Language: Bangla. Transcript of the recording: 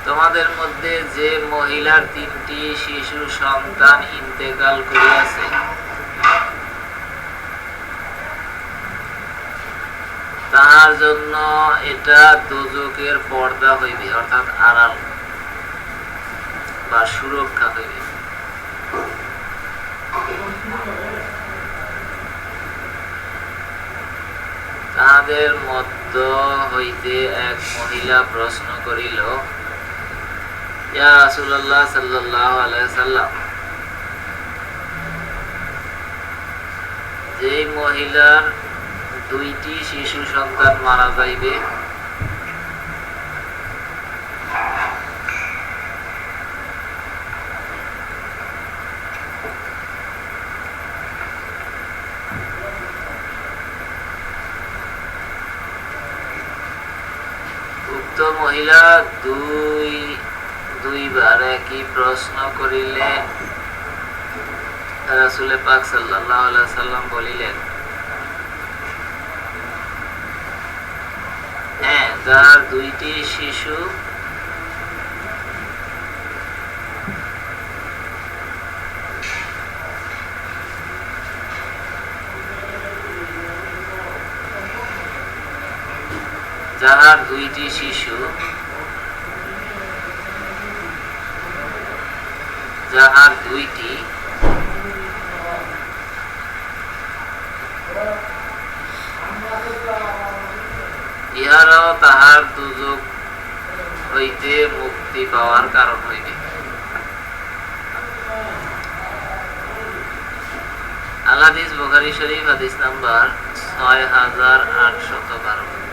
তোমাদের মধ্যে যে মহিলার 3টি শিশু সন্তান ইন্তেকাল করিয়াছে, তাহার জন্য এটা দোজখের পর্দা হইবে, অর্থাৎ আড়াল বা সুরক্ষা হইবে। তাহাদের মধ্য হইতে এক মহিলা প্রশ্ন করিল, ইয়া রাসূলুল্লাহ সাল্লাল্লাহু আলাইহি সাল্লাম, যে মহিলার 2টি শিশু সন্তান মারা যাইবে, উক্ত মহিলা দুইবার একই প্রশ্ন করিলে রাসূল পাক সাল্লাল্লাহু আলাইহি সাল্লাম বলিলেন, হ্যাঁ, যার 2টি শিশু যাহার 2টি শিশু যাহার 2টি ইহারাও তাহার দোজখ হইতে মুক্তি পাওয়ার কারণ হইবে। আল হাদিস বুখারী শরীফ, হাদিস নাম্বার 6812।